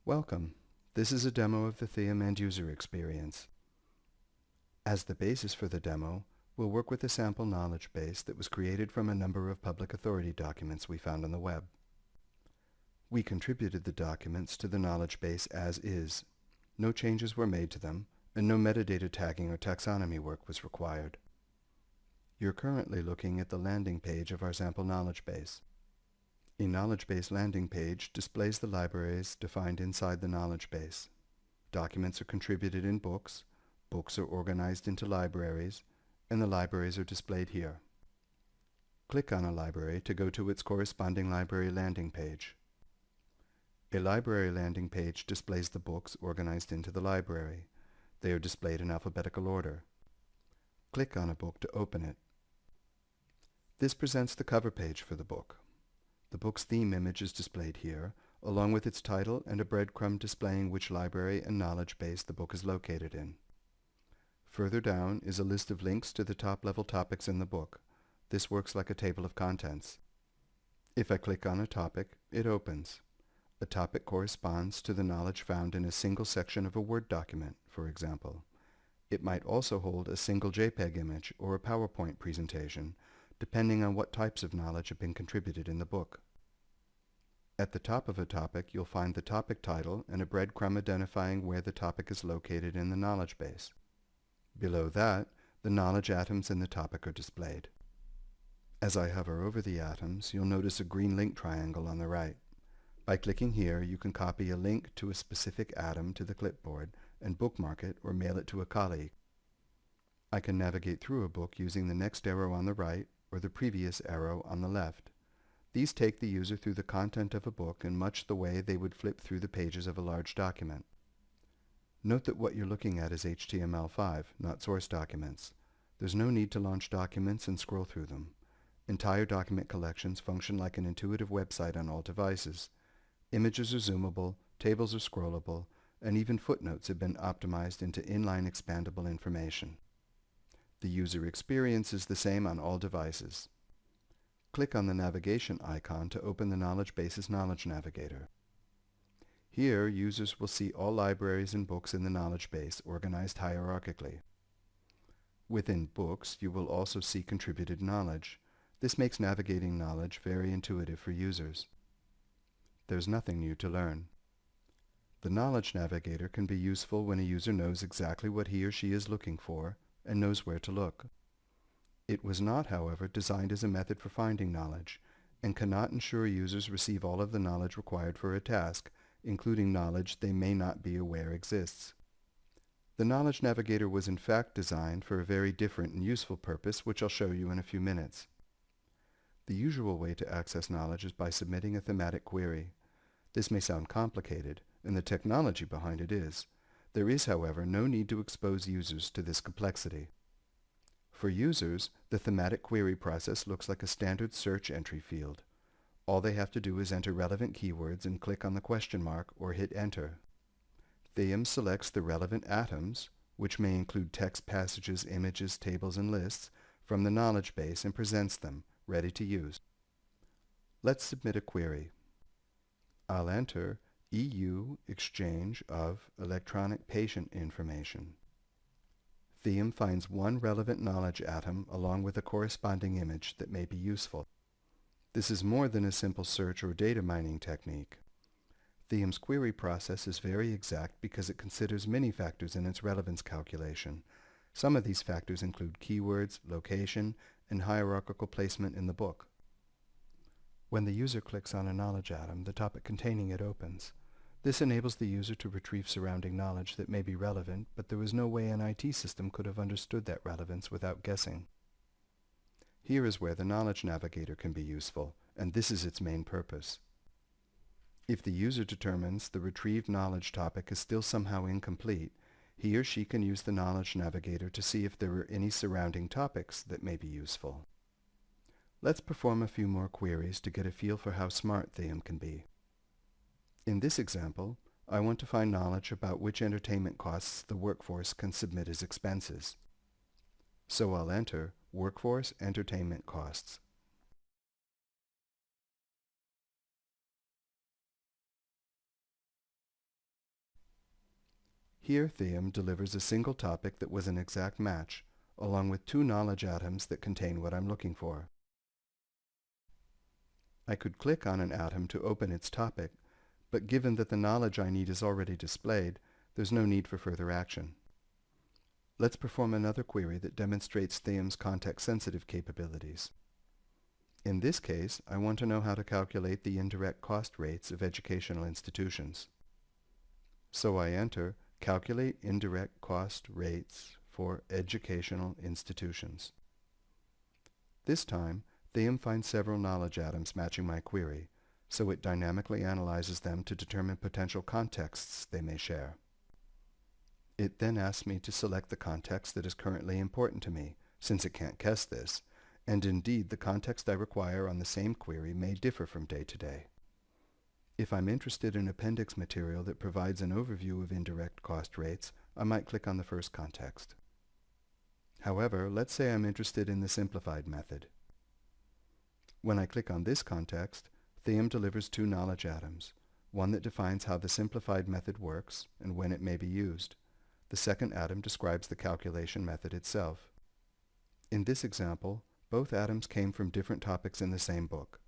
Welcome. This is a demo of the Theum end user experience. As the basis for the demo, we'll work with a sample knowledge base that was created from a number of public authority documents we found on the web. We contributed the documents to the knowledge base as is. No changes were made to them, and no metadata tagging or taxonomy work was required. You're currently looking at the landing page of our sample knowledge base. A knowledge base landing page displays the libraries defined inside the knowledge base. Documents are contributed in books, books are organized into libraries, and the libraries are displayed here. Click on a library to go to its corresponding library landing page. A library landing page displays the books organized into the library. They are displayed in alphabetical order. Click on a book to open it. This presents the cover page for the book. The book's theme image is displayed here, along with its title and a breadcrumb displaying which library and knowledge base the book is located in. Further down is a list of links to the top-level topics in the book. This works like a table of contents. If I click on a topic, it opens. A topic corresponds to the knowledge found in a single section of a Word document, for example. It might also hold a single JPEG image or a PowerPoint presentation, depending on what types of knowledge have been contributed in the book. At the top of a topic, you'll find the topic title and a breadcrumb identifying where the topic is located in the knowledge base. Below that, the knowledge atoms in the topic are displayed. As I hover over the atoms, you'll notice a green link triangle on the right. By clicking here, you can copy a link to a specific atom to the clipboard and bookmark it or mail it to a colleague. I can navigate through a book using the next arrow on the right or the previous arrow on the left. These take the user through the content of a book in much the way they would flip through the pages of a large document. Note that what you're looking at is HTML5, not source documents. There's no need to launch documents and scroll through them. Entire document collections function like an intuitive website on all devices. Images are zoomable, tables are scrollable, and even footnotes have been optimized into inline expandable information. The user experience is the same on all devices. Click on the navigation icon to open the knowledge base's Knowledge Navigator. Here, users will see all libraries and books in the knowledge base organized hierarchically. Within books, you will also see contributed knowledge. This makes navigating knowledge very intuitive for users. There's nothing new to learn. The Knowledge Navigator can be useful when a user knows exactly what he or she is looking for and knows where to look. It was not, however, designed as a method for finding knowledge, and cannot ensure users receive all of the knowledge required for a task, including knowledge they may not be aware exists. The Knowledge Navigator was in fact designed for a very different and useful purpose, which I'll show you in a few minutes. The usual way to access knowledge is by submitting a thematic query. This may sound complicated, and the technology behind it is. There is, however, no need to expose users to this complexity. For users, the thematic query process looks like a standard search entry field. All they have to do is enter relevant keywords and click on the question mark or hit enter. Theum selects the relevant atoms, which may include text passages, images, tables, and lists, from the knowledge base and presents them, ready to use. Let's submit a query. I'll enter EU exchange of electronic patient information. Theum finds one relevant knowledge atom along with a corresponding image that may be useful. This is more than a simple search or data mining technique. Theum's query process is very exact because it considers many factors in its relevance calculation. Some of these factors include keywords, location, and hierarchical placement in the book. When the user clicks on a knowledge atom, the topic containing it opens. This enables the user to retrieve surrounding knowledge that may be relevant, but there was no way an IT system could have understood that relevance without guessing. Here is where the Knowledge Navigator can be useful, and this is its main purpose. If the user determines the retrieved knowledge topic is still somehow incomplete, he or she can use the Knowledge Navigator to see if there are any surrounding topics that may be useful. Let's perform a few more queries to get a feel for how smart Theum can be. In this example, I want to find knowledge about which entertainment costs the workforce can submit as expenses. So I'll enter workforce entertainment costs. Here Theum delivers a single topic that was an exact match, along with 2 knowledge atoms that contain what I'm looking for. I could click on an atom to open its topic, but given that the knowledge I need is already displayed, there's no need for further action. Let's perform another query that demonstrates Theum's context-sensitive capabilities. In this case, I want to know how to calculate the indirect cost rates of educational institutions. So I enter Calculate Indirect Cost Rates for Educational Institutions. This time, Theum finds several knowledge atoms matching my query, so it dynamically analyzes them to determine potential contexts they may share. It then asks me to select the context that is currently important to me, since it can't guess this, and indeed the context I require on the same query may differ from day to day. If I'm interested in appendix material that provides an overview of indirect cost rates, I might click on the first context. However, let's say I'm interested in the simplified method. When I click on this context, Theum delivers 2 knowledge atoms, one that defines how the simplified method works and when it may be used. The second atom describes the calculation method itself. In this example, both atoms came from different topics in the same book.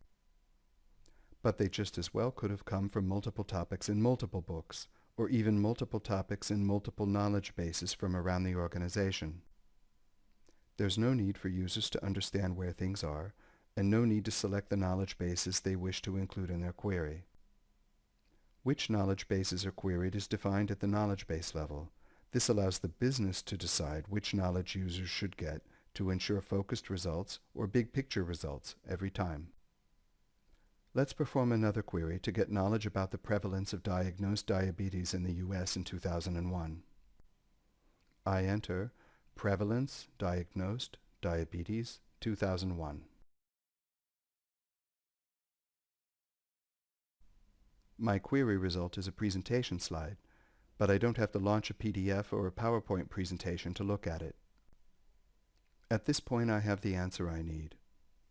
But they just as well could have come from multiple topics in multiple books, or even multiple topics in multiple knowledge bases from around the organization. There's no need for users to understand where things are, and no need to select the knowledge bases they wish to include in their query. Which knowledge bases are queried is defined at the knowledge base level. This allows the business to decide which knowledge users should get to ensure focused results or big picture results every time. Let's perform another query to get knowledge about the prevalence of diagnosed diabetes in the US in 2001. I enter Prevalence Diagnosed Diabetes 2001. My query result is a presentation slide, but I don't have to launch a PDF or a PowerPoint presentation to look at it. At this point I have the answer I need.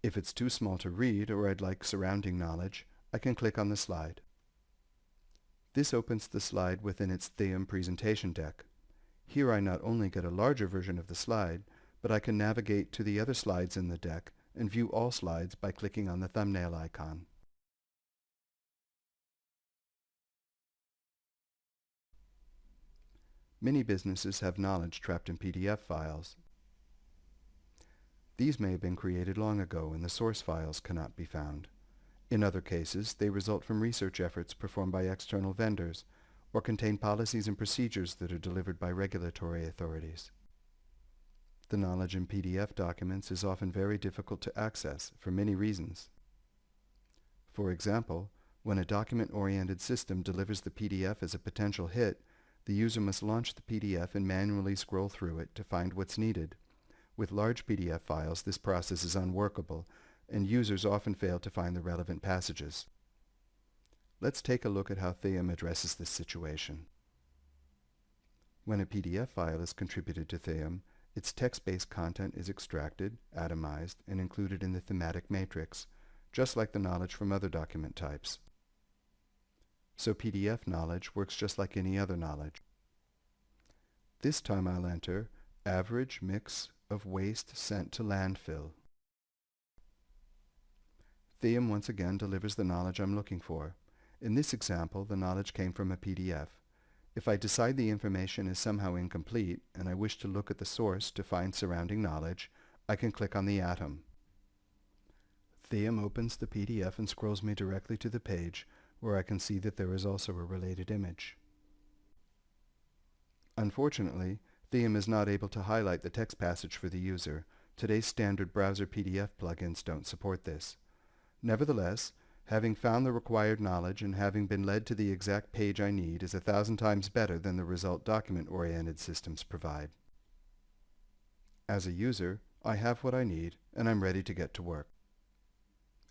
If it's too small to read or I'd like surrounding knowledge, I can click on the slide. This opens the slide within its Theum presentation deck. Here I not only get a larger version of the slide, but I can navigate to the other slides in the deck and view all slides by clicking on the thumbnail icon. Many businesses have knowledge trapped in PDF files. These may have been created long ago and the source files cannot be found. In other cases, they result from research efforts performed by external vendors or contain policies and procedures that are delivered by regulatory authorities. The knowledge in PDF documents is often very difficult to access for many reasons. For example, when a document-oriented system delivers the PDF as a potential hit, the user must launch the PDF and manually scroll through it to find what's needed. With large PDF files, this process is unworkable, and users often fail to find the relevant passages. Let's take a look at how Theum addresses this situation. When a PDF file is contributed to Theum, its text-based content is extracted, atomized, and included in the thematic matrix, just like the knowledge from other document types. So PDF knowledge works just like any other knowledge. This time I'll enter average mix of waste sent to landfill. Theum once again delivers the knowledge I'm looking for. In this example, the knowledge came from a PDF. If I decide the information is somehow incomplete and I wish to look at the source to find surrounding knowledge, I can click on the atom. Theum opens the PDF and scrolls me directly to the page where I can see that there is also a related image. Unfortunately, Theum is not able to highlight the text passage for the user. Today's standard browser PDF plugins don't support this. Nevertheless, having found the required knowledge and having been led to the exact page I need is 1,000 times better than the result document-oriented systems provide. As a user, I have what I need and I'm ready to get to work.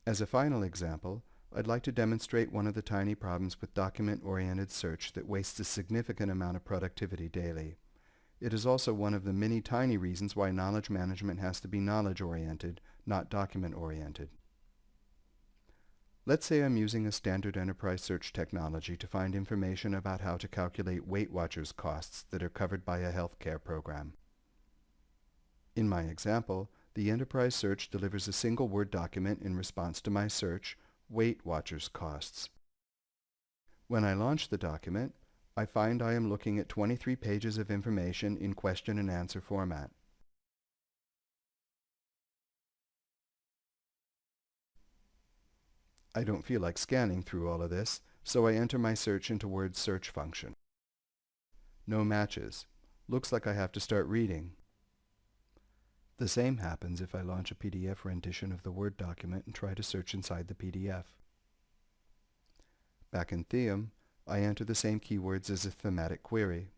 As a final example, I'd like to demonstrate one of the tiny problems with document-oriented search that wastes a significant amount of productivity daily. It is also one of the many tiny reasons why knowledge management has to be knowledge-oriented, not document-oriented. Let's say I'm using a standard enterprise search technology to find information about how to calculate Weight Watchers costs that are covered by a healthcare program. In my example, the enterprise search delivers a single Word document in response to my search, Weight Watchers costs. When I launch the document, I find I am looking at 23 pages of information in question and answer format. I don't feel like scanning through all of this, so I enter my search into Word's search function. No matches. Looks like I have to start reading. The same happens if I launch a PDF rendition of the Word document and try to search inside the PDF. Back in Theum, I enter the same keywords as a thematic query.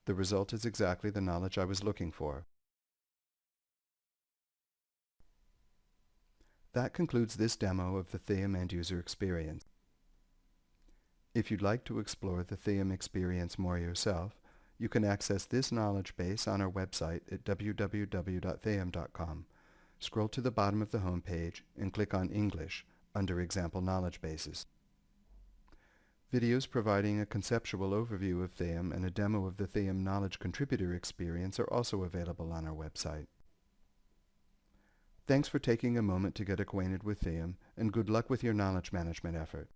The result is exactly the knowledge I was looking for. That concludes this demo of the Theum end-user experience. If you'd like to explore the Theum experience more yourself, you can access this knowledge base on our website at www.theum.com. Scroll to the bottom of the home page and click on English under Example Knowledge Bases. Videos providing a conceptual overview of Theum and a demo of the Theum Knowledge Contributor experience are also available on our website. Thanks for taking a moment to get acquainted with Theum, and good luck with your knowledge management effort.